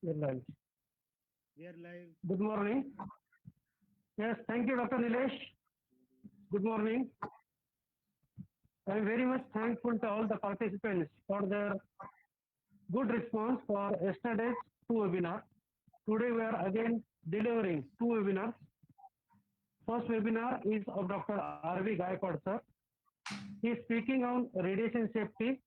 We're live. We are live. Good morning. Yes, thank you, Dr. Nilesh. Good morning. I am very much thankful to all the participants for their good response for yesterday's two webinars. Today we are again delivering two webinars. First webinar is of Dr. R.V. Gaikwad sir. He is speaking on radiation safety,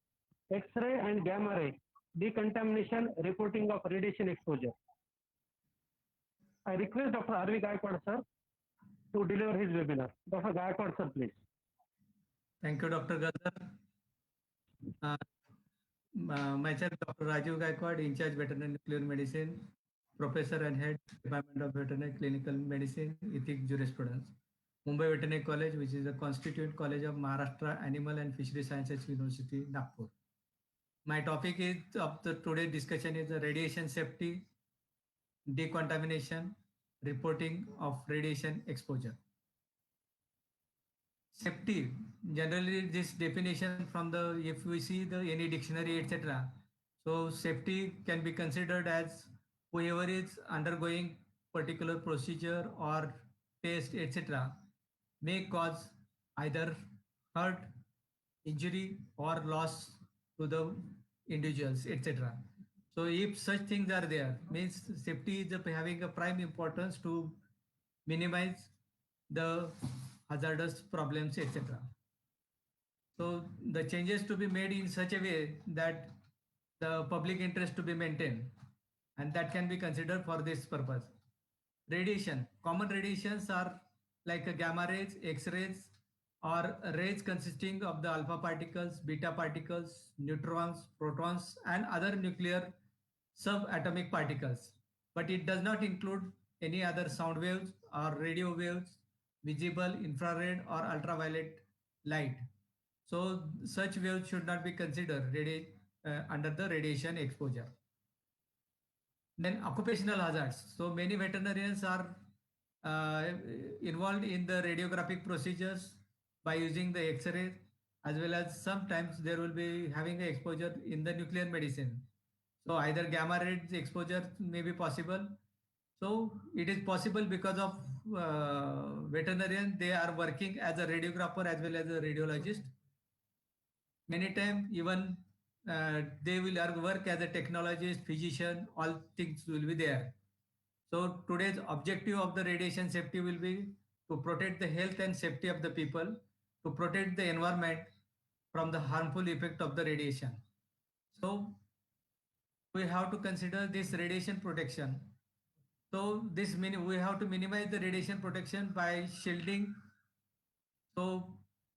X-ray and gamma ray, decontamination, reporting of radiation exposure. I request Dr. R.V. Gaikwad sir to deliver his webinar. Dr. Gaikwad sir, please. Thank you, Dr. Gazar. Uh, myself, Dr. Rajiv Gaikwad, in charge veterinary nuclear medicine, professor and head department of veterinary clinical medicine, ethics, jurisprudence, Mumbai Veterinary College, which is a constituent college of Maharashtra Animal and Fishery Sciences University, Nagpur. My topic is of the today's discussion is the radiation safety, decontamination, reporting of radiation exposure. Safety, generally this definition from the, if we see the any dictionary, etc. So safety can be considered as whoever is undergoing particular procedure or test, etc. may cause either hurt, injury or loss to the individuals, etc. So if such things are there, means safety is having a prime importance to minimize the hazardous problems, etc. So the changes to be made in such a way that the public interest to be maintained, and that can be considered for this purpose. Radiation, common radiations are like gamma rays, X-rays, or rays consisting of the alpha particles, beta particles, neutrons, protons, and other nuclear subatomic particles. But it does not include any other sound waves or radio waves, visible, infrared, or ultraviolet light. So such waves should not be considered under the radiation exposure. Then occupational hazards. So many veterinarians are uh, involved in the radiographic procedures by using the X-ray, as well as sometimes there will be having an exposure in the nuclear medicine. So either gamma rays exposure may be possible. So it is possible because of veterinarian, they are working as a radiographer as well as a radiologist. Many times even they will work as a technologist, physician, all things will be there. So today's objective of the radiation safety will be to protect the health and safety of the people, to protect the environment from the harmful effect of the radiation. So we have to consider this radiation protection. So we have to minimize the radiation protection by shielding. So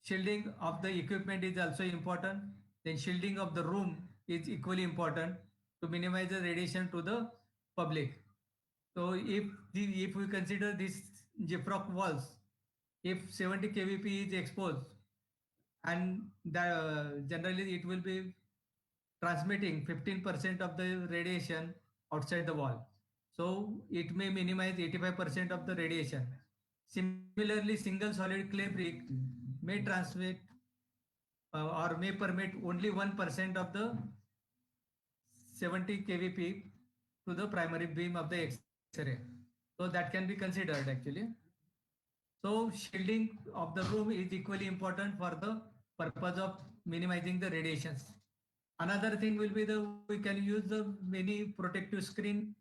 shielding of the equipment is also important. Then shielding of the room is equally important to minimize the radiation to the public. So if we consider this JFROC walls, if 70 kVp is exposed, and generally it will be transmitting 15% of the radiation outside the wall. So it may minimize 85% of the radiation. Similarly, single solid clay brick may transmit or may permit only 1% of the 70 kVp to the primary beam of the X-ray. So that can be considered actually. So shielding of the room is equally important for the purpose of minimizing the radiations. Another thing will be we can use the many protective screen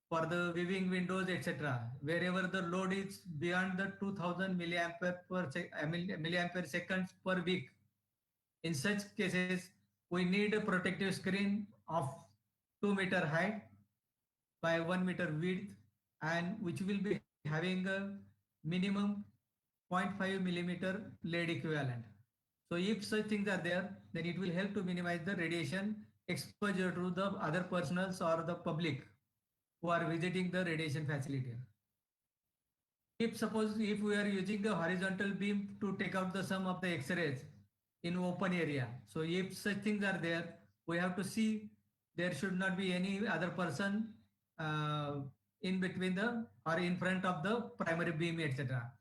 for the viewing windows, etc. Wherever the load is beyond the 2000 milliampere seconds per week. In such cases, we need a protective screen of 2 meter height by 1 meter width, and which will be having a minimum 0.5 millimeter lead equivalent. So if such things are there, then it will help to minimize the radiation exposure to the other personals or the public who are visiting the radiation facility. If suppose if we are using the horizontal beam to take out the sum of the X-rays in open area, so if such things are there, we have to see there should not be any other person uh, in between the or in front of the primary beam, etc.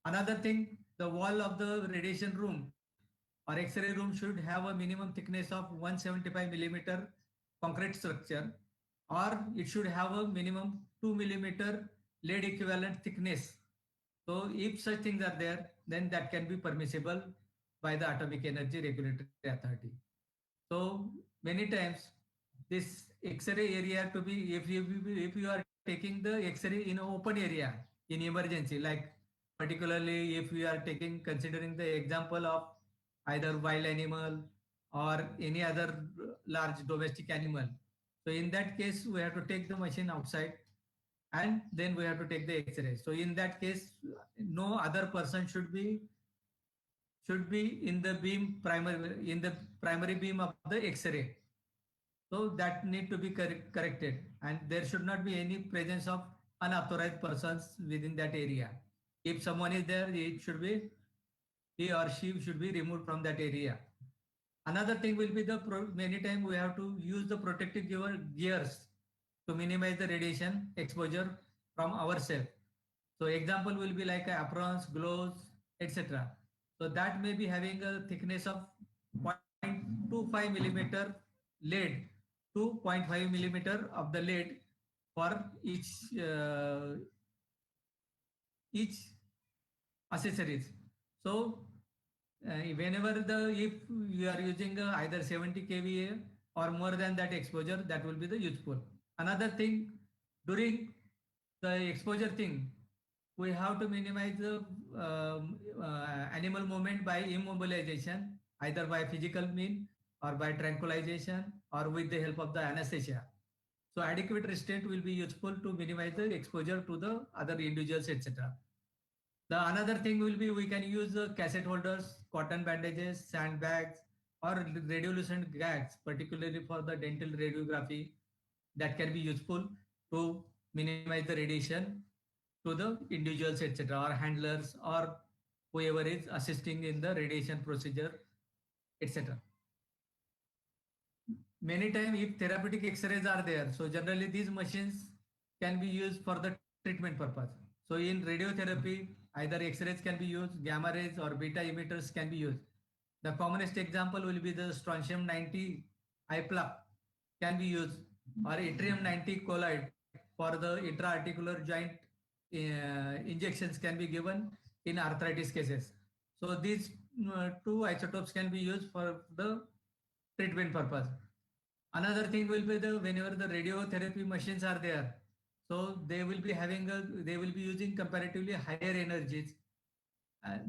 Another thing, the wall of the radiation room or X-ray room should have a minimum thickness of 175 millimeter concrete structure or it should have a minimum 2 millimeter lead equivalent thickness. So if such things are there, then that can be permissible by the Atomic Energy Regulatory Authority. So many times this X-ray area to be, if you are taking the X-ray in an open area in emergency, like particularly if we are taking considering the example of either wild animal or any other large domestic animal. So in that case, we have to take the machine outside and then we have to take the X-ray. So in that case, no other person should be in the primary beam of the X-ray. So that need to be corrected, and there should not be any presence of unauthorized persons within that area. If someone is there, it should be he or she should be removed from that area. Another thing will be the many times we have to use the protective gears to minimize the radiation exposure from ourselves. So example will be like aprons, gloves, etc. So that may be having a thickness of 0.25 millimeter lead to 0.5 millimeter of the lead for each accessories. So whenever if you are using either 70 kVA or more than that exposure, that will be the useful. Another thing, during the exposure thing, we have to minimize the animal movement by immobilization, either by physical mean or by tranquilization or with the help of the anesthesia. So adequate restraint will be useful to minimize the exposure to the other individuals, etc. The another thing will be we can use cassette holders, cotton bandages, sandbags, or radiolucent gags, particularly for the dental radiography, that can be useful to minimize the radiation to the individuals, etc., or handlers, or whoever is assisting in the radiation procedure, etc. Many times, if therapeutic X-rays are there, so generally these machines can be used for the treatment purpose. So in radiotherapy, either X-rays can be used, gamma rays or beta emitters can be used. The commonest example will be the strontium 90 iPlug can be used, or yttrium 90 colloid for the intra-articular joint injections can be given in arthritis cases. So these two isotopes can be used for the treatment purpose. Another thing will be the whenever the radiotherapy machines are there, so they will be using comparatively higher energies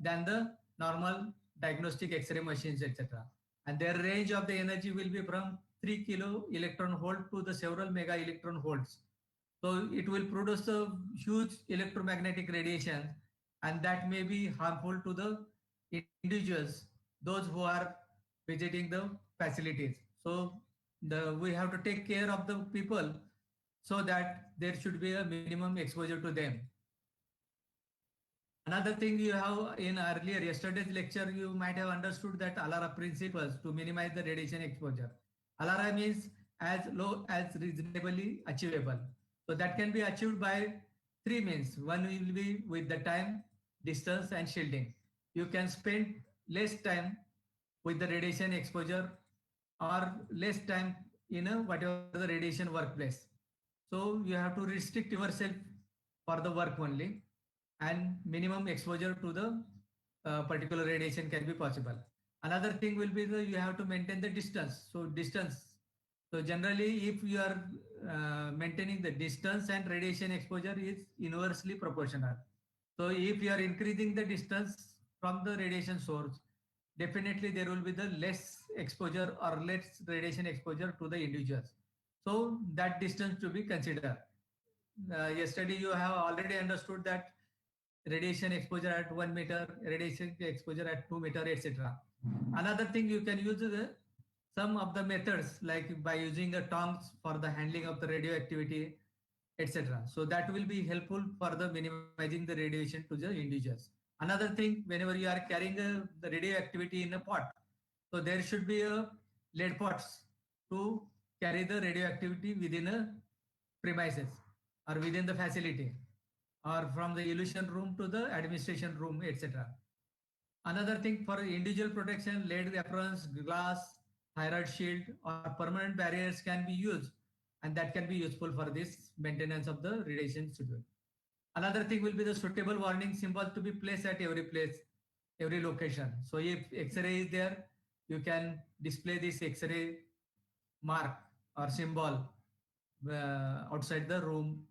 than the normal diagnostic X-ray machines, etc. And their range of the energy will be from 3 kilo electron volt to the several mega electron volts. So it will produce a huge electromagnetic radiation, and that may be harmful to the individuals, those who are visiting the facilities. So we have to take care of the people so that there should be a minimum exposure to them. Another thing you have in earlier yesterday's lecture, you might have understood that ALARA principles to minimize the radiation exposure. ALARA means as low as reasonably achievable. So that can be achieved by three means. One will be with the time, distance, and shielding. You can spend less time with the radiation exposure or less time in a whatever the radiation workplace. So you have to restrict yourself for the work only, and minimum exposure to the particular radiation can be possible. Another thing will be you have to maintain the distance. So distance. So generally, if you are maintaining the distance and radiation exposure is inversely proportional. So if you are increasing the distance from the radiation source, definitely there will be the less exposure or less radiation exposure to the individuals. So that distance to be considered. Yesterday you have already understood that radiation exposure at 1 meter, radiation exposure at 2 meter, etc. Another thing you can use some of the methods like by using a tongs for the handling of the radioactivity, etc. So that will be helpful for the minimizing the radiation to the individuals. Another thing, whenever you are carrying the radioactivity in a pot, so there should be a lead pots to carry the radioactivity within a premises or within the facility, or from the illusion room to the administration room, etc. Another thing, for individual protection, lead aprons, glass, thyroid shield, or permanent barriers can be used. and that can be useful for this maintenance of the radiation schedule. Another thing will be the suitable warning symbol to be placed at every place, every location. So if X-ray is there, you can display this X-ray mark or symbol outside the room.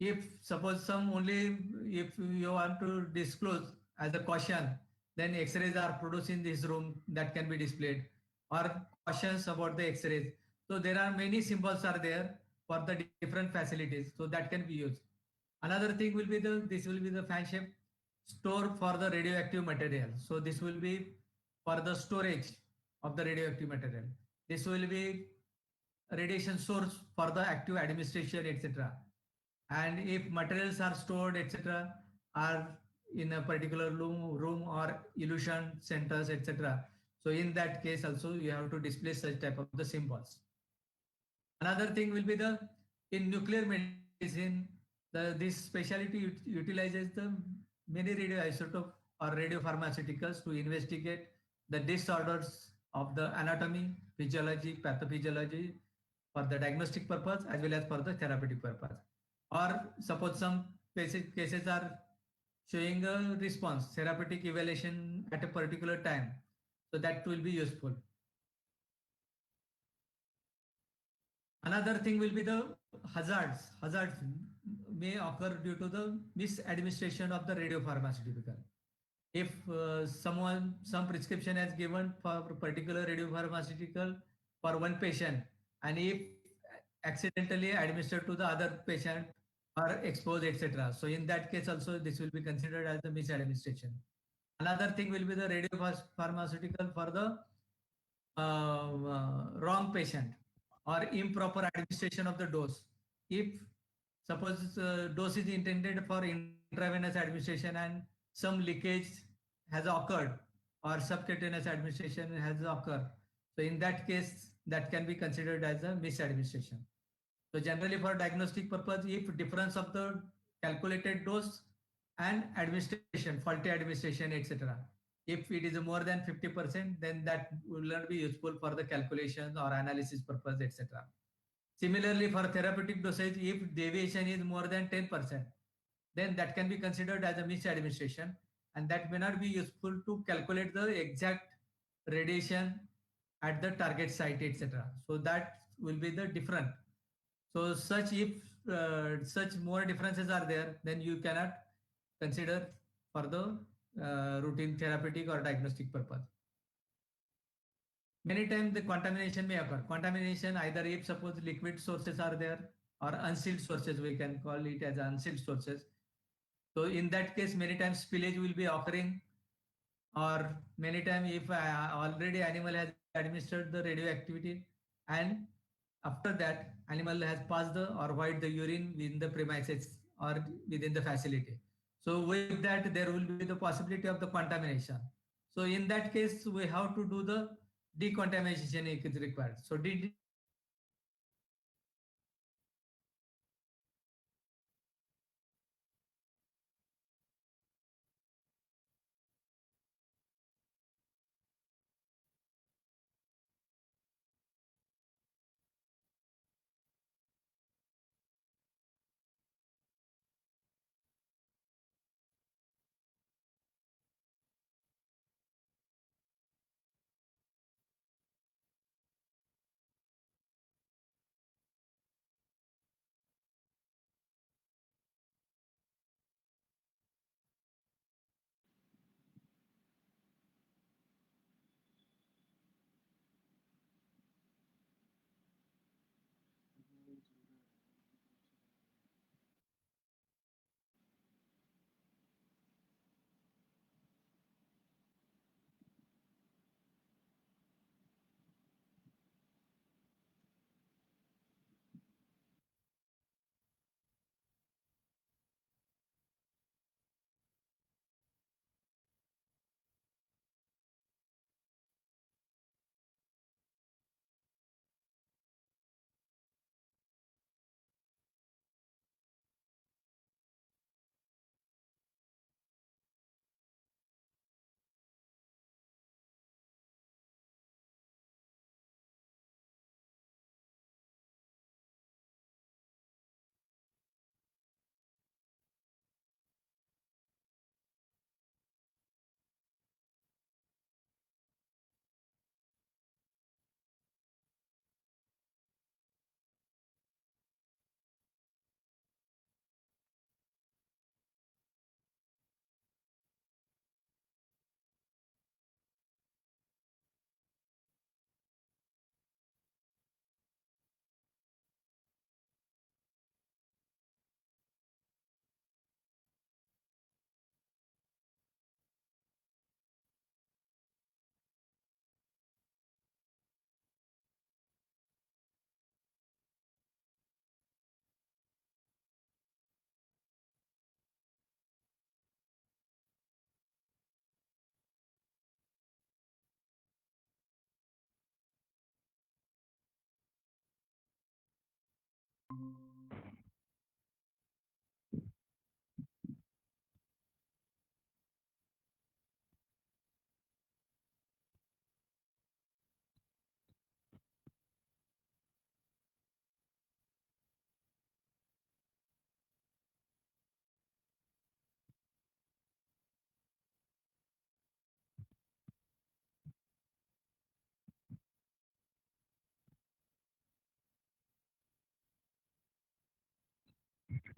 If suppose some only if you want to disclose as a caution, then X-rays are produced in this room that can be displayed, or cautions about the X-rays. So there are many symbols are there for the different facilities. So that can be used. Another thing will be this will be the fan shape store for the radioactive material. So this will be for the storage of the radioactive material. This will be radiation source for the active administration, etc. And if materials are stored, etc., are in a particular room or illusion centers, etc. So in that case also you have to display such type of the symbols. Another thing will be the in nuclear medicine, this specialty utilizes the many radioisotope or radiopharmaceuticals to investigate the disorders of the anatomy, physiology, pathophysiology for the diagnostic purpose as well as for the therapeutic purpose. Or suppose some cases are showing a response, therapeutic evaluation at a particular time. So that will be useful. Another thing will be the hazards. Hazards may occur due to the misadministration of the radiopharmaceutical. If some prescription has given for particular radiopharmaceutical for one patient, and if accidentally administered to the other patient or exposed, etc. So in that case also this will be considered as the misadministration. Another thing will be the radiopharmaceutical for the wrong patient or improper administration of the dose. If suppose dose is intended for intravenous administration and some leakage has occurred or subcutaneous administration has occurred, so in that case that can be considered as a misadministration. So generally for diagnostic purpose, if difference of the calculated dose and administration, faulty administration, etc. If it is more than 50%, then that will not be useful for the calculations or analysis purpose, etc. Similarly, for therapeutic dosage, if deviation is more than 10%, then that can be considered as a misadministration, and that may not be useful to calculate the exact radiation at the target site, etc. So that will be the different. So such if such more differences are there, then you cannot consider for the routine therapeutic or diagnostic purpose. Many times the contamination may occur. Contamination either if suppose liquid sources are there or unsealed sources, we can call it as unsealed sources. So in that case, many times spillage will be occurring, or many times if already animal has administered the radioactivity and after that animal has passed the or void the urine within the premises or within the facility. So with that there will be the possibility of the contamination. So in that case we have to do the decontamination if it is required. So decontamination will be done by using the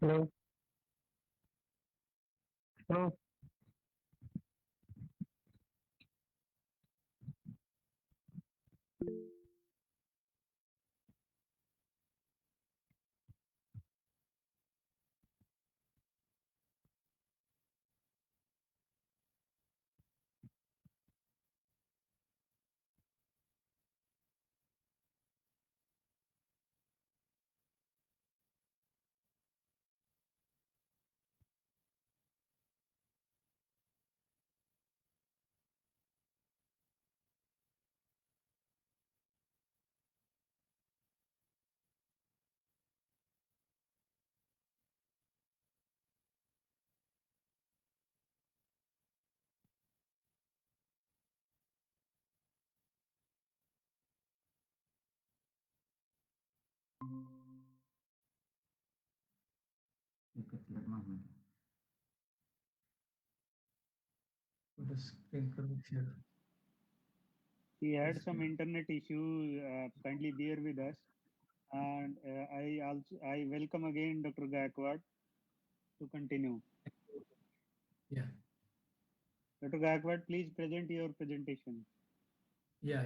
Hello. Hello. The screen share. He had some internet issue. Kindly bear with us. And I welcome again Dr. Gaikwad to continue. Yeah, Dr. Gaikwad, please present your presentation. yeah.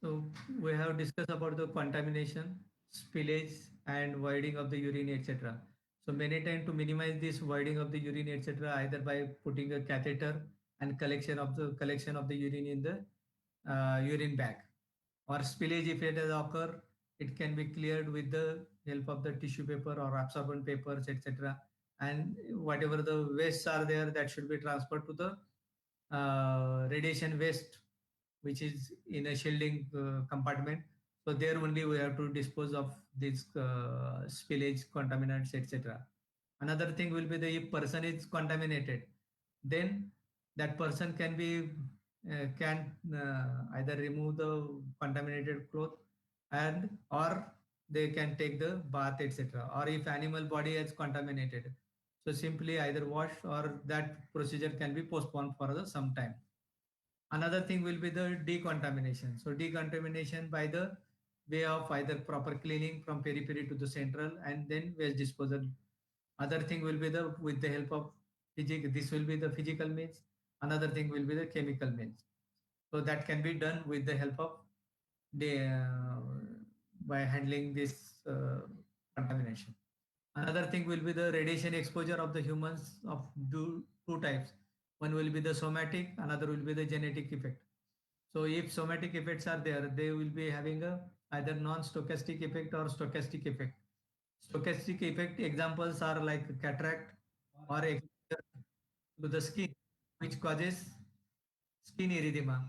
So we have discussed about the contamination, spillage, and voiding of the urine, etc. So many times to minimize this voiding of the urine, etc., either by putting a catheter and collection of the urine in the urine bag, or spillage if it has occurred, it can be cleared with the help of the tissue paper or absorbent papers, etc. And whatever the wastes are there, that should be transferred to the radiation waste, which is in a shielding compartment. So there only we have to dispose of these spillage contaminants, etc. Another thing will be the if person is contaminated, then that person can either remove the contaminated cloth and or they can take the bath, etc. Or if animal body is contaminated, so simply either wash or that procedure can be postponed for some time. Another thing will be the decontamination. So decontamination by the way of either proper cleaning from periphery to the central and then waste disposal. Other thing will be the with the help of this will be the physical means. Another thing will be the chemical means. So that can be done with the help of the by handling this contamination. Another thing will be the radiation exposure of the humans of two types. One will be the somatic, another will be the genetic effect. So if somatic effects are there, they will be having a either non-stochastic effect or stochastic effect. Stochastic effect examples are like cataract or exposure to the skin, which causes skin erythema.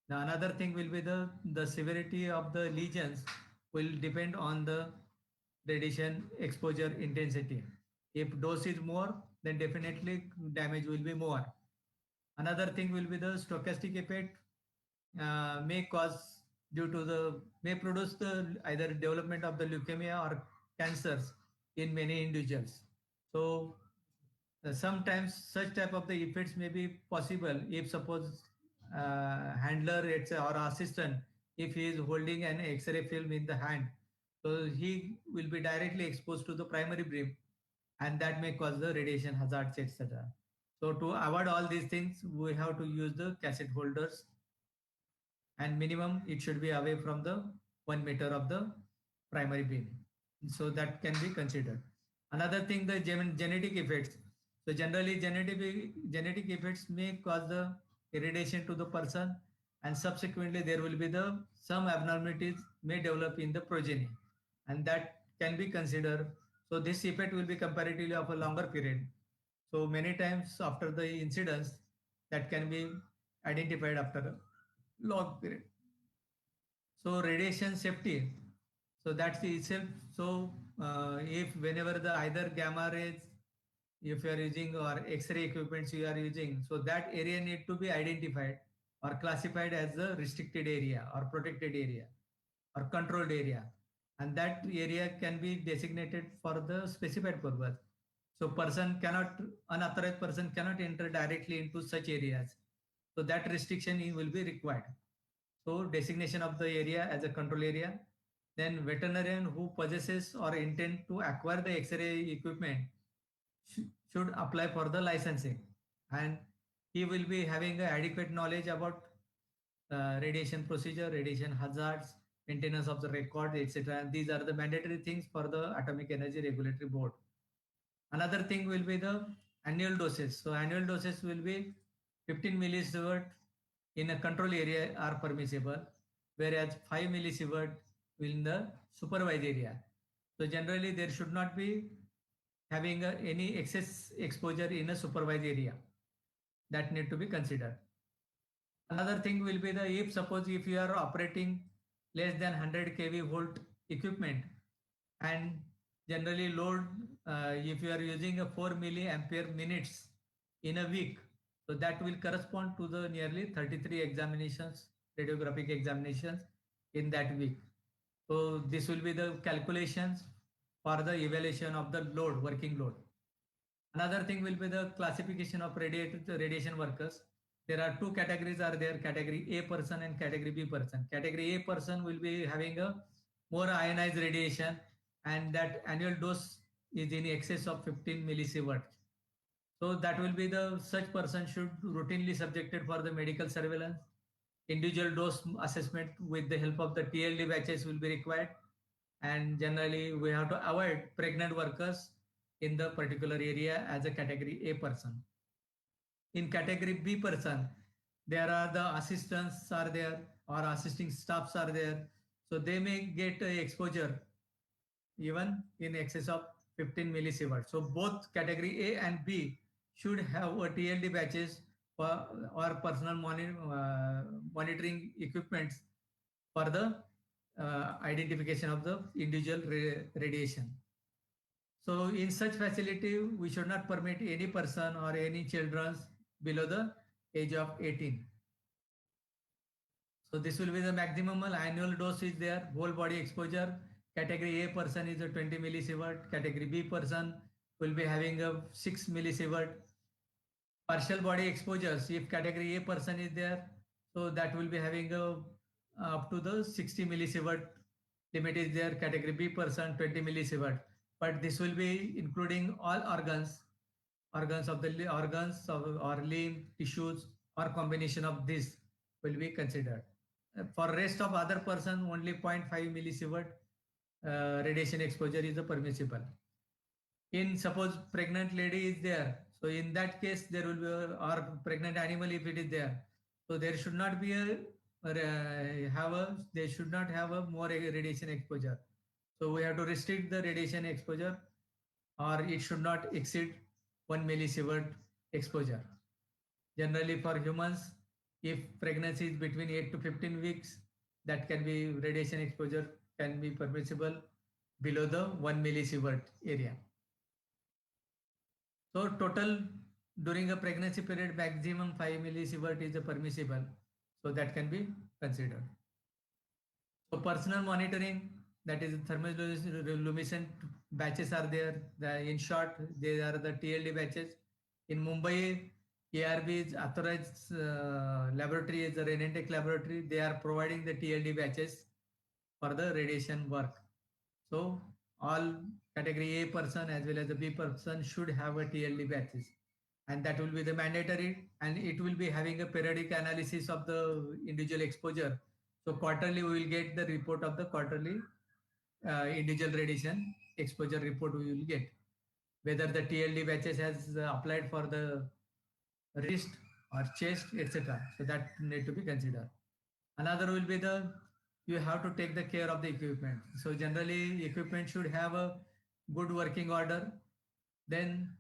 The another thing will be the severity of the lesions will depend on the radiation exposure intensity. If dose is more, then definitely damage will be more. Another thing will be the stochastic effect may cause due to the may produce the either development of the leukemia or cancers in many individuals. So sometimes such type of the effects may be possible if suppose handler or assistant if he is holding an x-ray film in the hand, so he will be directly exposed to the primary beam and that may cause the radiation hazards, etc. So to avoid all these things we have to use the cassette holders, and minimum it should be away from the 1 meter of the primary beam. So that can be considered. Another thing, the genetic effects. So generally genetic effects may cause the irradiation to the person, and subsequently there will be the some abnormalities may develop in the progeny, and that can be considered. So this effect will be comparatively of a longer period. So many times after the incidence that can be identified after a long period. So radiation safety. So that's the itself. So if whenever the either gamma rays, if you are using or X-ray equipments you are using, so that area need to be identified or classified as a restricted area or protected area or controlled area, and that area can be designated for the specified purpose. So unauthorized person cannot enter directly into such areas. So that restriction will be required. So designation of the area as a control area, then veterinarian who possesses or intend to acquire the X-ray equipment should apply for the licensing, and he will be having a adequate knowledge about radiation procedure, radiation hazards, maintenance of the record, etc. These are the mandatory things for the Atomic Energy Regulatory Board. Another thing will be the annual doses. So annual doses will be 15 millisievert in a control area are permissible, whereas 5 millisievert in the supervised area. So generally there should not be having any excess exposure in a supervised area. That need to be considered. Another thing will be the if suppose if you are operating less than 100 kV volt equipment and generally load if you are using a 4 milliampere minutes in a week, so that will correspond to the nearly 33 examinations, radiographic examinations in that week. So this will be the calculations for the evaluation of the load, working load. Another thing will be the classification of radiation workers. There are two categories are there, category A person and category B person. Category A person will be having a more ionized radiation, and that annual dose is in excess of 15 millisievert. So that will be the such person should routinely subjected for the medical surveillance. Individual dose assessment with the help of the TLD batches will be required, and generally we have to avoid pregnant workers in the particular area as a category A person. In category B person, there are the assistants are there or assisting staffs are there, so they may get exposure even in excess of 15 millisievert. So both category A and B should have a TLD batches for, or personal monitoring equipments for the identification of the individual radiation. So in such facility, we should not permit any person or any children below the age of 18. So this will be the maximum annual dose is there, whole body exposure. Category A person is a 20 millisievert. Category B person will be having a 6 millisievert. Partial body exposures, if category A person is there, so that will be having a up to the 60 millisievert limit is there. Category B person 20 millisievert, but this will be including all organs of the organs of, or limb tissues or combination of this will be considered. For rest of other person only 0.5 millisievert radiation exposure is permissible. In suppose pregnant lady is there, so in that case there will be or pregnant animal if it is there, so there should not be a they should not have a more radiation exposure. So we have to restrict the radiation exposure, or it should not exceed 1 millisievert exposure. Generally for humans, if pregnancy is between 8 to 15 weeks, that can be radiation exposure can be permissible below the 1 millisievert area. So total during a pregnancy period, maximum 5 millisievert is permissible. So that can be considered. So personal monitoring, that is thermoluminescent batches are there. In short, they are the TLD batches. In Mumbai, ARB is authorized laboratory is the Renentech laboratory. They are providing the TLD batches for the radiation work. So all category A person as well as the B person should have a TLD batches, and that will be the mandatory, and it will be having a periodic analysis of the individual exposure. So quarterly we will get the report of the quarterly individual radiation exposure report we will get, whether the TLD batches has applied for the wrist or chest, etc. So that need to be considered. Another will be the you have to take the care of the equipment. So generally equipment should have a good working order. Then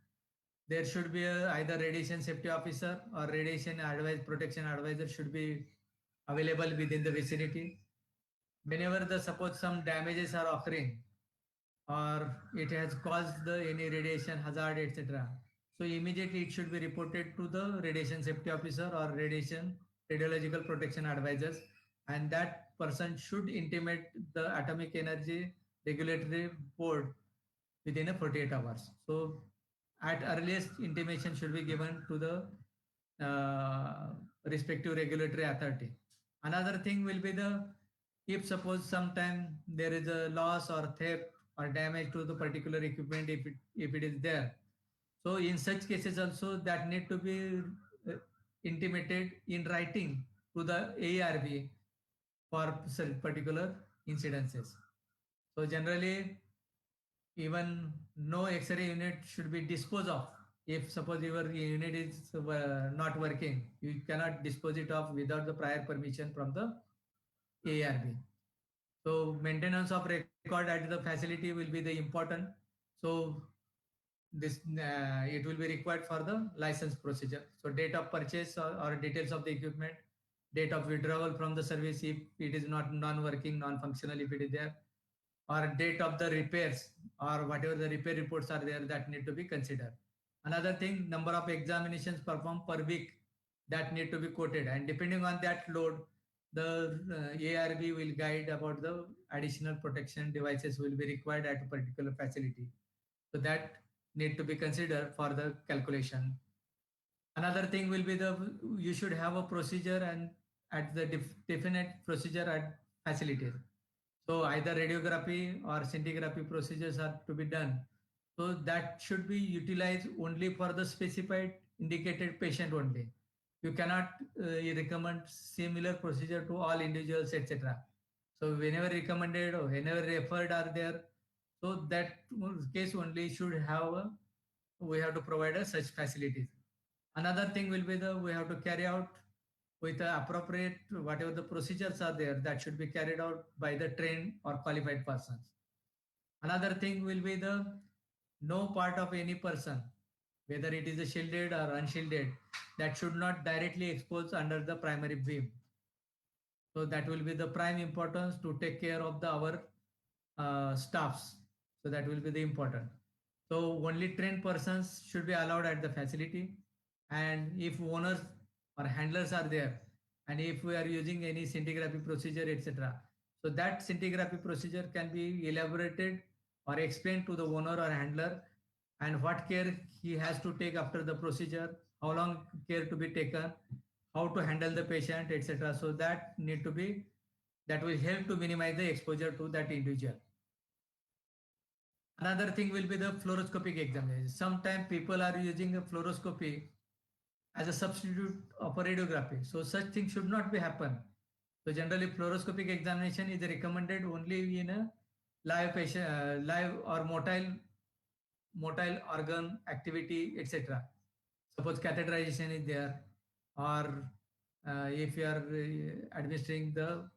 there should be either radiation safety officer or radiation protection advisor should be available within the vicinity. Whenever the suppose some damages are occurring or it has caused the any radiation hazard, etc. So immediately it should be reported to the radiation safety officer or radiation radiological protection advisors, and that person should intimate the Atomic Energy Regulatory Board within a 48 hours. So at earliest intimation should be given to the respective regulatory authority. Another thing will be the if suppose sometime there is a loss or theft or damage to the particular equipment, if it is there, so in such cases also that need to be uh, intimated in writing to the ARB for particular incidences. So generally, even no X-ray unit should be disposed of. If suppose your unit is not working, you cannot dispose it off without the prior permission from the ARB. So maintenance of record at the facility will be the important. So this it will be required for the license procedure. So date of purchase or details of the equipment, date of withdrawal from the service if it is not non-working, non-functional if it is there, or date of the repairs or whatever the repair reports are there that need to be considered. Another thing, number of examinations performed per week that need to be quoted, and depending on that load, the ARB will guide about the additional protection devices will be required at a particular facility. So that need to be considered for the calculation. Another thing will be the you should have a procedure and at the definite procedure at facilities. So either radiography or scintigraphy procedures are to be done. So that should be utilized only for the specified indicated patient only. You cannot recommend similar procedure to all individuals, etc. So whenever recommended or whenever referred are there, so that case only should have we have to provide such facilities. Another thing will be the we have to carry out with the appropriate whatever the procedures are there that should be carried out by the trained or qualified persons. Another thing will be the no part of any person, whether it is a shielded or unshielded, that should not directly expose under the primary beam. So that will be the prime importance to take care of the our staffs. So that will be the important. So only trained persons should be allowed at the facility, and if owners or handlers are there, and if we are using any scintigraphy procedure, etc. So that scintigraphy procedure can be elaborated or explained to the owner or handler, and what care he has to take after the procedure, how long care to be taken, how to handle the patient, etc. So that need to be that will help to minimize the exposure to that individual. Another thing will be the fluoroscopic examination. Sometimes people are using a fluoroscopy as a substitute of a radiography. So such thing should not be happen. So generally fluoroscopic examination is recommended only in a live patient, live or motile organ activity, etc. Suppose catheterization is there, or if you are administering the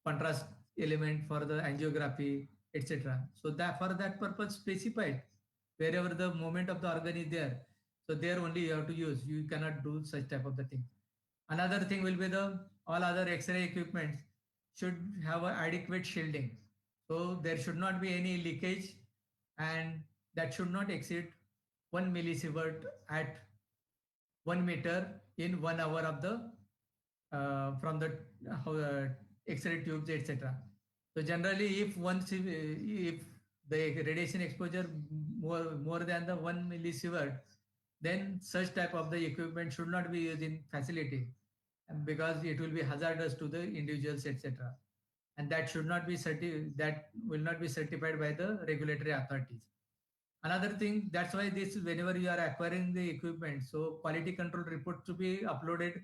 contrast element for the angiography, etc. So that for that purpose specified wherever the movement of the organ is there. So there only you have to use. You cannot do such type of the thing. Another thing will be the all other X-ray equipments should have an adequate shielding. So there should not be any leakage, and that should not exceed 1 millisievert at 1 meter in 1 hour of the from the X-ray tubes, etc. So generally, if the radiation exposure more than the 1 millisievert, then such type of the equipment should not be used in facility, because it will be hazardous to the individuals, etc. And that should not be that will not be certified by the regulatory authorities. Another thing, that's why this whenever you are acquiring the equipment, so quality control report to be uploaded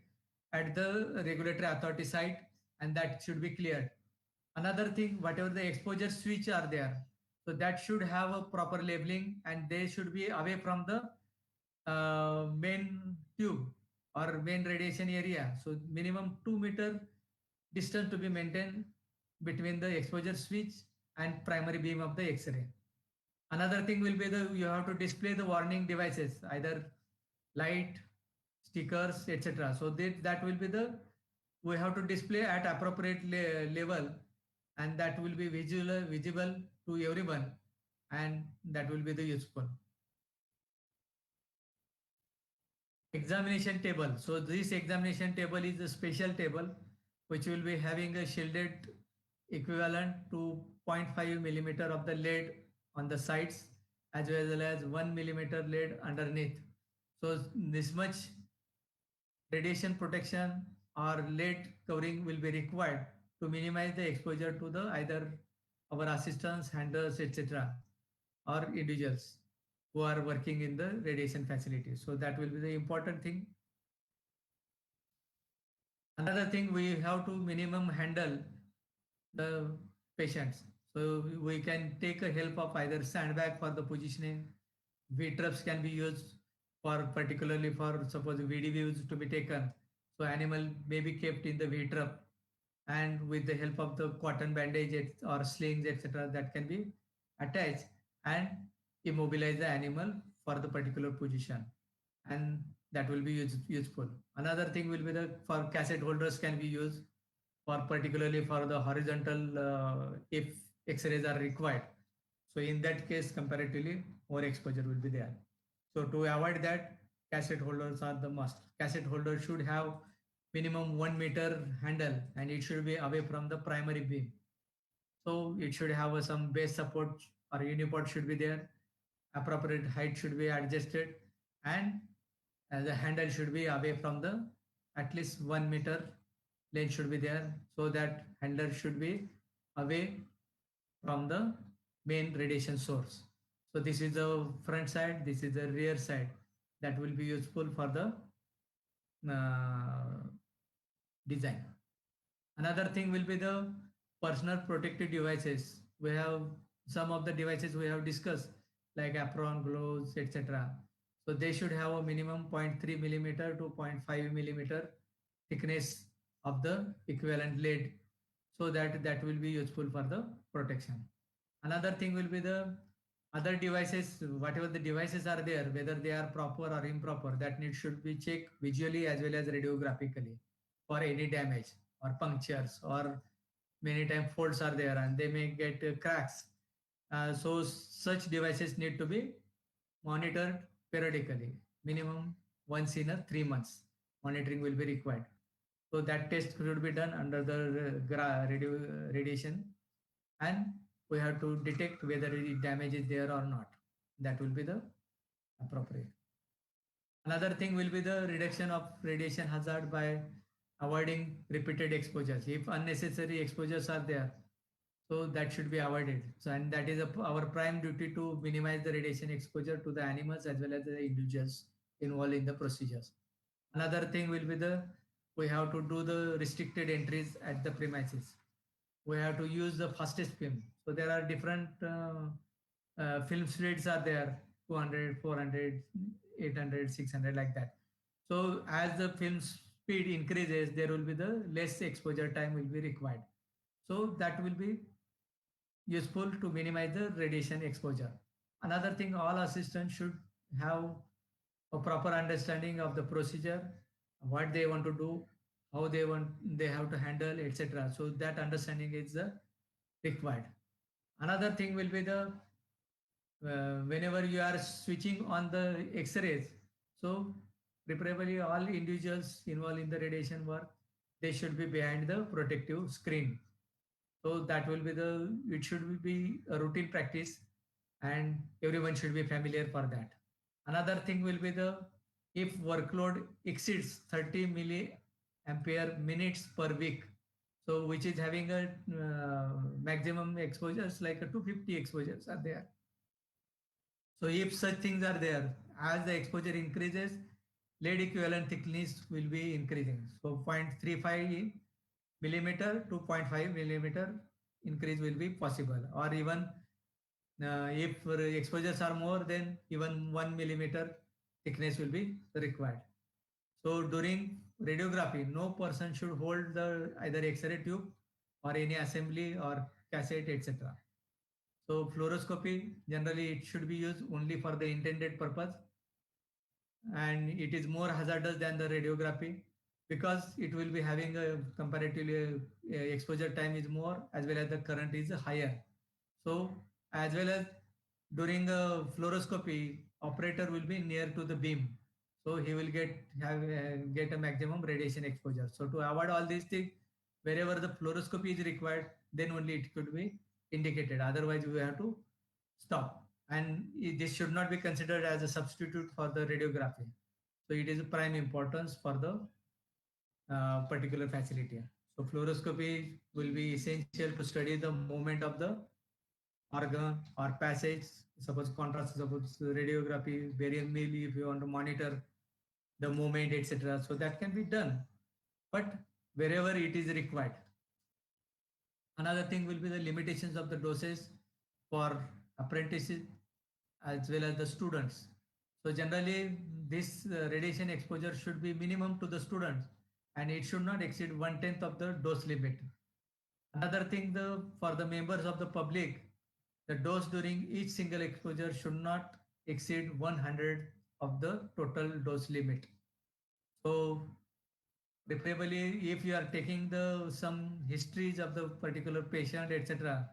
at the regulatory authority site, and that should be cleared. Another thing, whatever the exposure switch are there, so that should have a proper labeling, and they should be away from the main tube or main radiation area. So minimum 2 meter distance to be maintained between the exposure switch and primary beam of the X-ray. Another thing will be the you have to display the warning devices, either light, stickers, etc. So that will be the we have to display at appropriate level, and that will be visible to everyone, and that will be the useful. Examination table. So this examination table is a special table which will be having a shielded equivalent to 0.5 millimeter of the lead on the sides, as well as 1 millimeter lead underneath. So this much radiation protection or lead covering will be required to minimize the exposure to the either our assistants, handlers, etc., or individuals who are working in the radiation facility. So that will be the important thing. Another thing, we have to minimum handle the patients. So we can take a help of either sandbag for the positioning, V-traps can be used for particularly for suppose VD views to be taken. So animal may be kept in the V-trap and with the help of the cotton bandage or slings etc. that can be attached and immobilize the animal for the particular position, and that will be useful. Another thing will be the for cassette holders can be used for particularly for the horizontal if x-rays are required. So in that case comparatively more exposure will be there. So to avoid that, cassette holders are the must. Cassette holder should have minimum 1 meter handle and it should be away from the primary beam. So it should have some base support or unipod should be there. Appropriate height should be adjusted and the handle should be away from the at least 1 meter length should be there, so that handler should be away from the main radiation source. So this is the front side, this is the rear side that will be useful for the uh, design. Another thing will be the personal protective devices. We have some of the devices we have discussed like apron, gloves, etc. So they should have a minimum 0.3 millimeter to 0.5 millimeter thickness of the equivalent lead, so that that will be useful for the protection. Another thing will be the other devices, whatever the devices are there, whether they are proper or improper, that need should be checked visually as well as radiographically for any damage or punctures, or many times folds are there and they may get cracks. So such devices need to be monitored periodically, minimum once in a 3 months. Monitoring will be required. So that test should be done under the radiation, and we have to detect whether any damage is there or not. That will be the appropriate. Another thing will be the reduction of radiation hazard by avoiding repeated exposures. If unnecessary exposures are there, so that should be avoided. So and that is our prime duty to minimize the radiation exposure to the animals as well as the individuals involved in the procedures. Another thing will be the we have to do the restricted entries at the premises. We have to use the fastest film. So there are different film speeds are there, 200, 400, 800, 600 like that. So as the film speed increases, there will be the less exposure time will be required. So that will be useful to minimize the radiation exposure. Another thing, all assistants should have a proper understanding of the procedure, what they want to do, how they have to handle, etc. So that understanding is required. Another thing will be the whenever you are switching on the X-rays, so preferably all individuals involved in the radiation work, they should be behind the protective screen. So that will be it should be a routine practice and everyone should be familiar for that. Another thing will be the if workload exceeds 30 milliampere minutes per week, so which is having a maximum exposures like a 250 exposures are there. So if such things are there, as the exposure increases, lead equivalent thickness will be increasing. So 0.35 millimeter to 0.5 millimeter increase will be possible, or even if exposures are more, then even 1 millimeter thickness will be required. So during radiography, no person should hold the either X-ray tube or any assembly or cassette, etc. So fluoroscopy, generally it should be used only for the intended purpose, and it is more hazardous than the radiography because it will be having a comparatively exposure time is more as well as the current is higher. So as well as during a fluoroscopy, operator will be near to the beam, so he will get a maximum radiation exposure. So to avoid all these things, wherever the fluoroscopy is required, then only it could be indicated. Otherwise, we have to stop. And this should not be considered as a substitute for the radiography. So it is a prime importance for the particular facility. So fluoroscopy will be essential to study the movement of the organ or passage. Suppose contrast, suppose radiography, barium meal, if you want to monitor the movement, etc. So that can be done, but wherever it is required. Another thing will be the limitations of the doses for apprentices as well as the students. So generally, this radiation exposure should be minimum to the students, and it should not exceed 1/10 of the dose limit. Another thing, for the members of the public, the dose during each single exposure should not exceed 100 of the total dose limit. So preferably, if you are taking the some histories of the particular patient, etc.,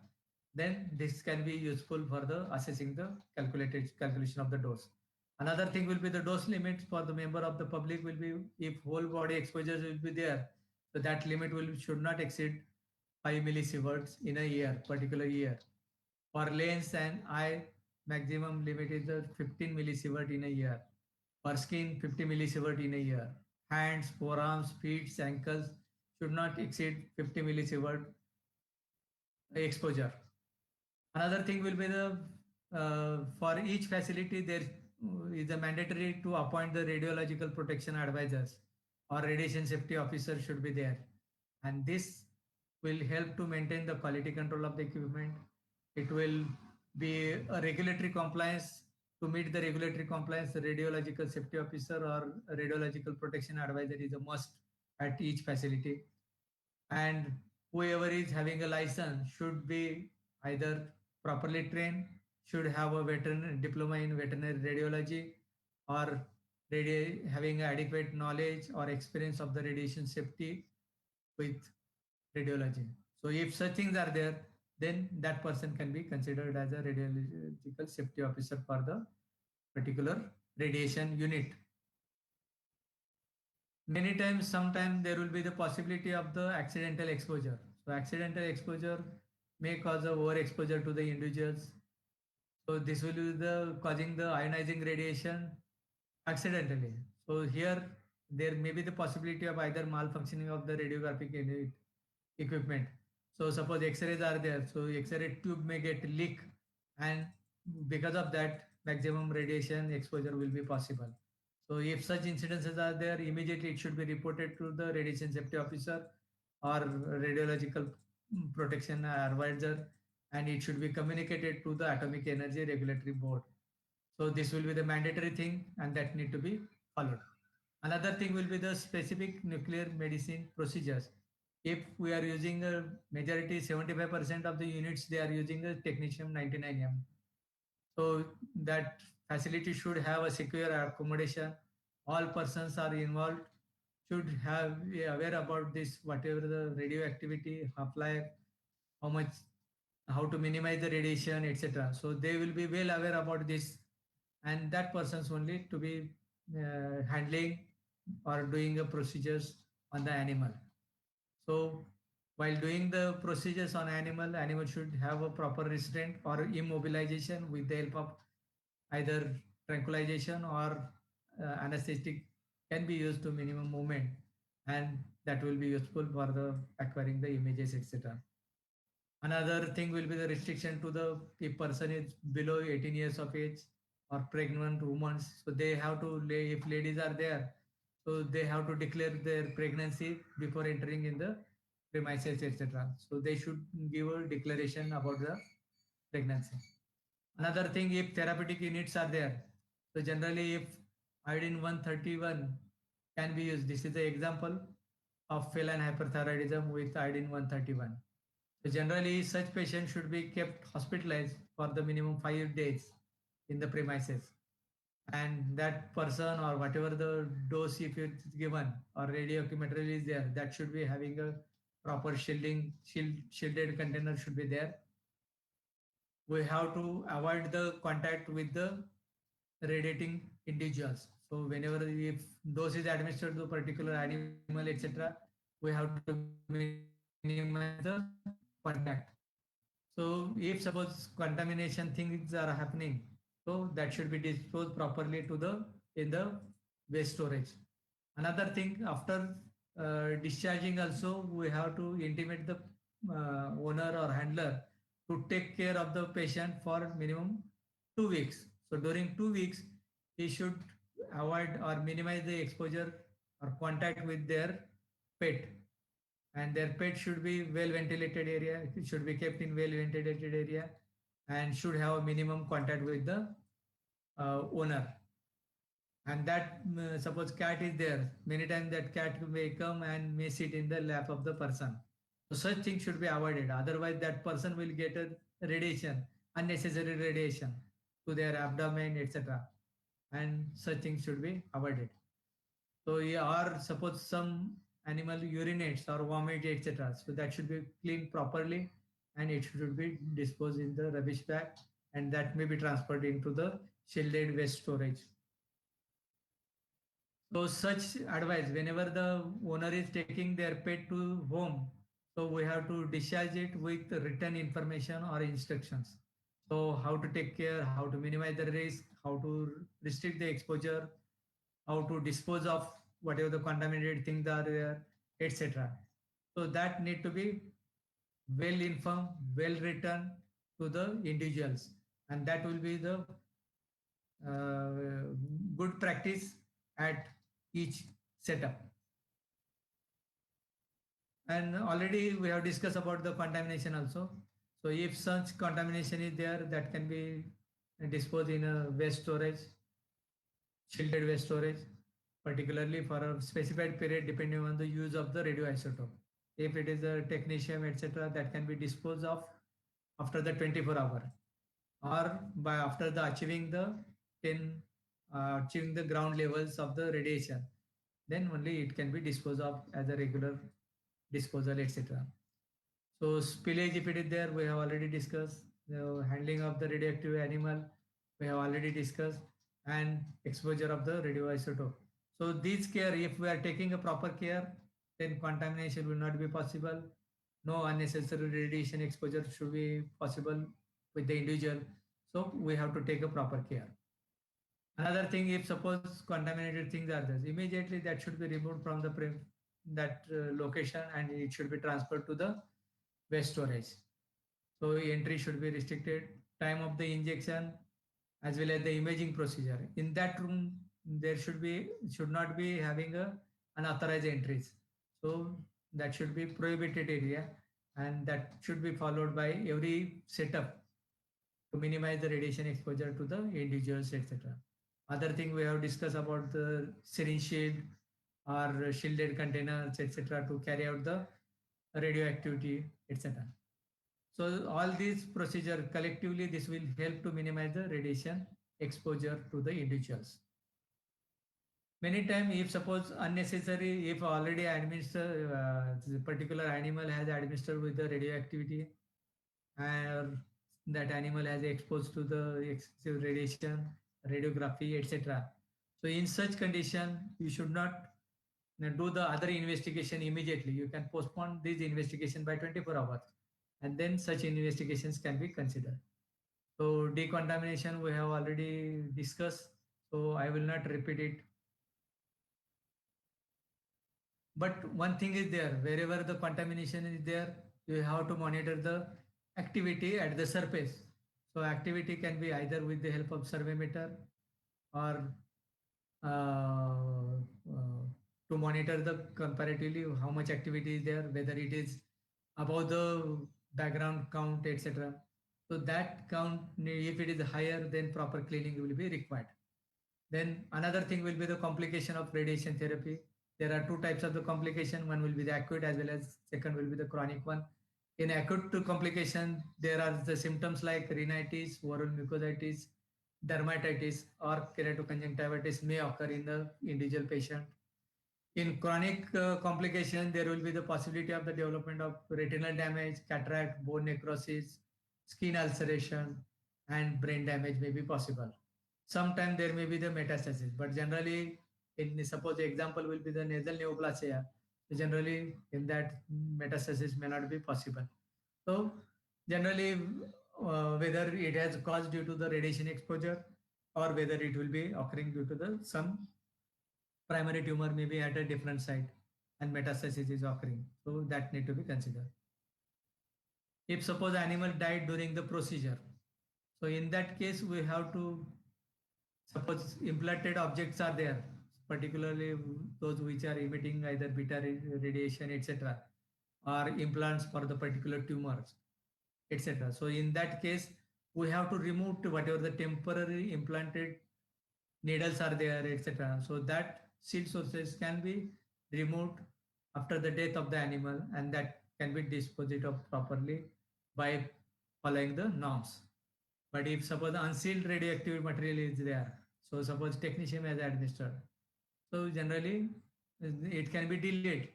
then this can be useful for the assessing the calculation of the dose. Another thing will be the dose limits for the member of the public will be, if whole body exposures will be there, so that limit will should not exceed 5 millisieverts in a year, particular year. For lens and eye, maximum limit is the 15 millisievert in a year. For skin, 50 millisievert in a year. Hands, forearms, feet, ankles should not exceed 50 millisievert exposure. Another thing will be the for each facility there is a mandatory to appoint the radiological protection advisors or radiation safety officer should be there, and this will help to maintain the quality control of the equipment. It will be a regulatory compliance. To meet the regulatory compliance, the radiological safety officer or radiological protection advisor is a must at each facility, and whoever is having a license should be either properly trained, should have a veterinary diploma in veterinary radiology, or having adequate knowledge or experience of the radiation safety with radiology. So if such things are there, then that person can be considered as a radiological safety officer for the particular radiation unit. Many times, sometimes there will be the possibility of the accidental exposure. So accidental exposure may cause a overexposure to the individuals. So this will be the causing the ionizing radiation accidentally. So here there may be the possibility of either malfunctioning of the radiographic unit equipment. So suppose X-rays are there, so X-ray tube may get leak, and because of that, maximum radiation exposure will be possible. So if such incidences are there, immediately it should be reported to the radiation safety officer or radiological protection advisor, and it should be communicated to the Atomic Energy Regulatory Board. So this will be the mandatory thing, and that need to be followed. Another thing will be the specific nuclear medicine procedures. If we are using a majority 75% of the units, they are using a technetium 99M. So that facility should have a secure accommodation. All persons are involved should have be aware about this, whatever the radioactivity, half-life, how much, how to minimize the radiation, etc. So they will be well aware about this, and that persons only to be handling or doing the procedures on the animal. So while doing the procedures on animal, animal should have a proper restraint or immobilization with the help of either tranquilization or anesthetic can be used to minimum movement, and that will be useful for the acquiring the images, etc. Another thing will be the restriction to the if person is below 18 years of age or pregnant women. So they have to, if ladies are there, so they have to declare their pregnancy before entering in the premises, etc. So they should give a declaration about the pregnancy. Another thing, if therapeutic units are there, so generally if iodine 131 can be used. This is the example of feline hyperthyroidism with iodine 131. So generally, such patients should be kept hospitalized for the minimum 5 days in the premises, and that person or whatever the dose if it's given or radioactive material is there, that should be having a proper shielded container should be there. We have to avoid the contact with the radiating individuals. So whenever if dose is administered to a particular animal, etc., we have to minimize the contact. So if suppose contamination things are happening, so that should be disposed properly to the in the waste storage. Another thing, after discharging also, we have to intimate the owner or handler to take care of the patient for minimum 2 weeks. So during 2 weeks, he should avoid or minimize the exposure or contact with their pet, and their pet should be well ventilated area. It should be kept in well ventilated area and should have a minimum contact with the owner. And that suppose cat is there, many times that cat may come and may sit in the lap of the person. So such things should be avoided, otherwise that person will get a radiation, unnecessary radiation to their abdomen, etc., and such things should be avoided. So yeah, or suppose some animal urinates or vomit, etc., so that should be cleaned properly and it should be disposed in the rubbish bag, and that may be transferred into the shielded waste storage. So such advice, whenever the owner is taking their pet to home, so we have to discharge it with written information or instructions. So how to take care, how to minimize the risk, how to restrict the exposure, how to dispose of whatever the contaminated things are there, etc. So that need to be well informed, well written to the individuals, and that will be the good practice at each setup. And already we have discussed about the contamination also. So if such contamination is there, that can be disposed in a waste storage, shielded waste storage, particularly for a specified period depending on the use of the radioisotope. If it is a technetium, etc., that can be disposed of after the 24 hour, or by after the achieving the 10 achieving the ground levels of the radiation, then only it can be disposed of as a regular disposal, etc. So spillage, if it is there, we have already discussed. The handling of the radioactive animal, we have already discussed, and exposure of the radioisotope. So these care, if we are taking a proper care, then contamination will not be possible. No unnecessary radiation exposure should be possible with the individual. So we have to take a proper care. Another thing, if suppose contaminated things are there, immediately that should be removed from the that location, and it should be transferred to the waste storage. So entry should be restricted, time of the injection as well as the imaging procedure. In that room, there should not be having a unauthorized entries. So that should be prohibited area, and that should be followed by every setup to minimize the radiation exposure to the individuals, etc. Other thing we have discussed about the syringe shield or shielded containers, etc., to carry out the radioactivity, etc. So all these procedure collectively, this will help to minimize the radiation exposure to the individuals. Many times, if suppose unnecessary, if already administer the particular animal has administered with the radioactivity, and that animal has exposed to the excessive radiation, radiography, etc. So in such condition, you should not do the other investigation immediately. You can postpone this investigation by 24 hours, and then such investigations can be considered. So decontamination we have already discussed, so I will not repeat it. But one thing is there, wherever the contamination is there, you have to monitor the activity at the surface. So activity can be either with the help of survey meter, or to monitor the comparatively how much activity is there, whether it is above the background count, etc. So that count, if it is higher, then proper cleaning will be required. Then another thing will be the complication of radiation therapy. There are two types of the complication. One will be the acute as well as second will be the chronic one. In acute complication, there are the symptoms like rhinitis, oral mucositis, dermatitis, or keratoconjunctivitis may occur in the individual patient. In chronic complication, there will be the possibility of the development of retinal damage, cataract, bone necrosis, skin ulceration, and brain damage may be possible. Sometimes there may be the metastasis, but generally, in suppose the example will be the nasal neoplasia. So generally, in that metastasis may not be possible. So generally, whether it has caused due to the radiation exposure or whether it will be occurring due to the some primary tumor may be at a different site. and metastasis is occurring. So that need to be considered. If suppose animal died during the procedure, so in that case we have to suppose implanted objects are there, particularly those which are emitting either beta radiation, etc., or implants for the particular tumors, etc. So in that case, we have to remove whatever the temporary implanted needles are there, etc. So that seed sources can be removed after the death of the animal, and that can be disposed of properly by following the norms. But if suppose unsealed radioactive material is there, so suppose technetium has administered, so generally it can be delayed.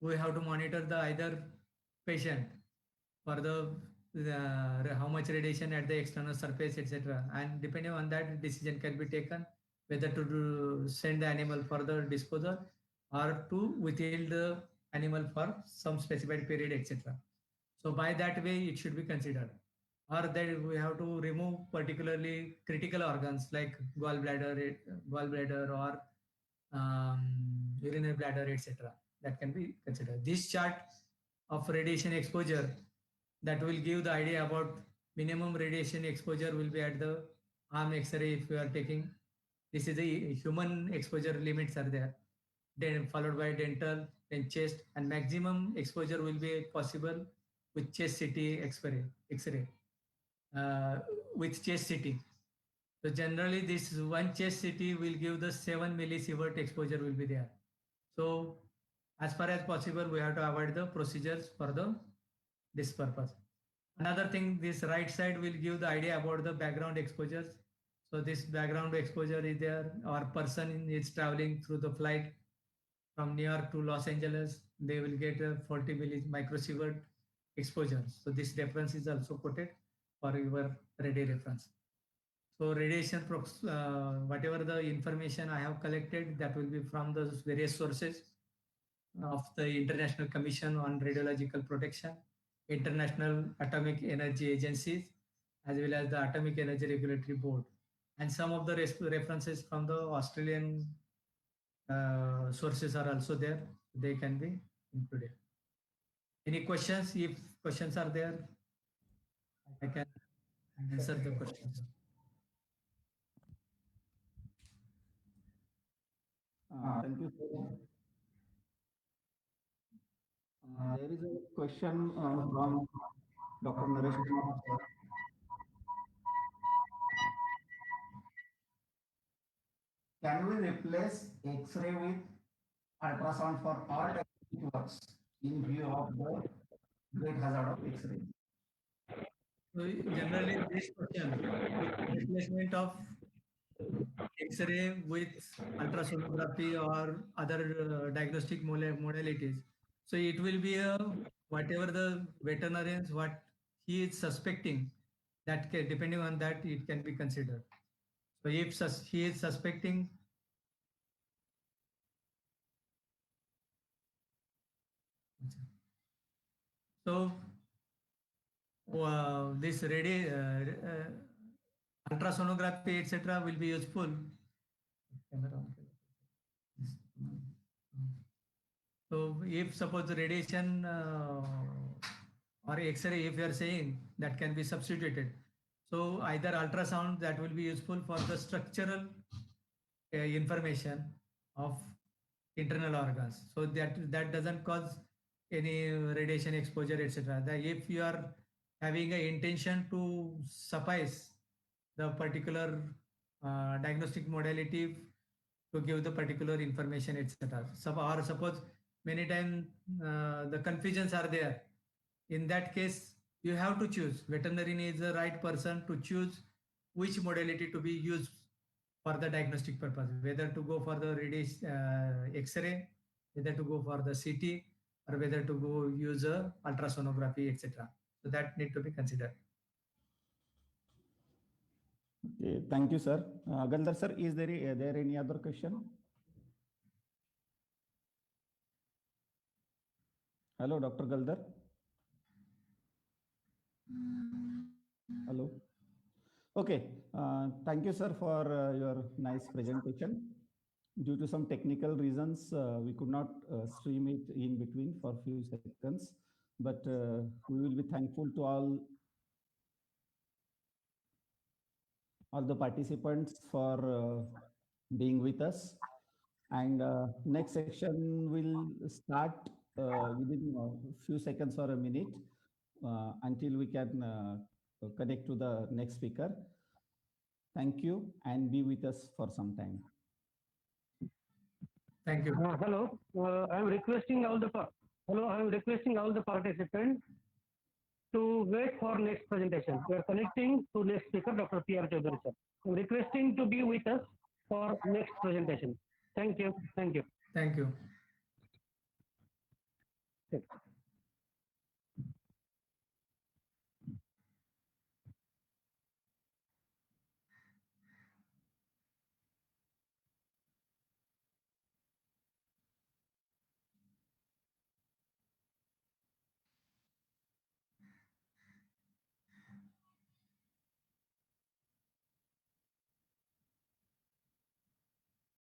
We have to monitor the either patient for the how much radiation at the external surface, etc. And depending on that, decision can be taken whether to send the animal for the disposal or to withhold the animal for some specified period, etc. So by that way, it should be considered. Or that we have to remove particularly critical organs like gallbladder or urinary bladder, etc. That can be considered. This chart of radiation exposure that will give the idea about minimum radiation exposure will be at the arm X-ray if you are taking. This is the human exposure limits are there. Then followed by dental, then chest, and maximum exposure will be possible with chest CT X-ray with chest CT. So generally, this one chest CT will give the 7 millisievert exposure will be there. So as far as possible, we have to avoid the procedures for this purpose. Another thing, this right side will give the idea about the background exposures. So this background exposure is there, or person is traveling through the flight from New York to Los Angeles, they will get a 40 microsievert exposure. So this reference is also quoted for your ready reference. So radiation, whatever the information I have collected, that will be from those various sources of the International Commission on Radiological Protection, International Atomic Energy Agencies, as well as the Atomic Energy Regulatory Board, and some of the references from the Australian sources are also there. They can be included. Any questions? If questions are there, I can answer the questions. Thank you, sir. There is a question from Dr. Naresh Kumar, sir. Can we replace X-ray with ultrasound for all diagnostic works in view of the great hazard of X-ray? So generally, this question, replacement of X-ray with ultrasonography or other diagnostic modalities. So it will be a whatever the veterinarians what he is suspecting, that depending on that it can be considered. So if he is suspecting, so this ultrasonography etc. will be useful. So if suppose the radiation or X-ray, if you are saying that can be substituted, so either ultrasound that will be useful for the structural information of internal organs. So that doesn't cause any radiation exposure, etc. That if you are having an intention to suffice the particular diagnostic modality to give the particular information, etc. Or suppose many times the confusions are there. In that case, you have to choose. Veterinarian is the right person to choose which modality to be used for the diagnostic purpose, whether to go for the X-ray, whether to go for the CT, or whether to go use a ultrasonography, etc. So that need to be considered. Okay, thank you, sir. Galdar sir, is there any other question? Hello, Dr. Galdar. Hello. Okay, thank you, sir, for your nice presentation. due to some technical reasons, we could not stream it in between for a few seconds, but we will be thankful to all the participants for being with us. And next section will start within a few seconds or a minute until we can connect to the next speaker. Thank you and be with us for some time. Thank you. Hello, I am requesting all the participants to wait for next presentation. We are connecting to next speaker, Dr. P.R. Chaudhary sir. I'm requesting to be with us for next presentation. Thank you. Thank you. Thank you. Thank you.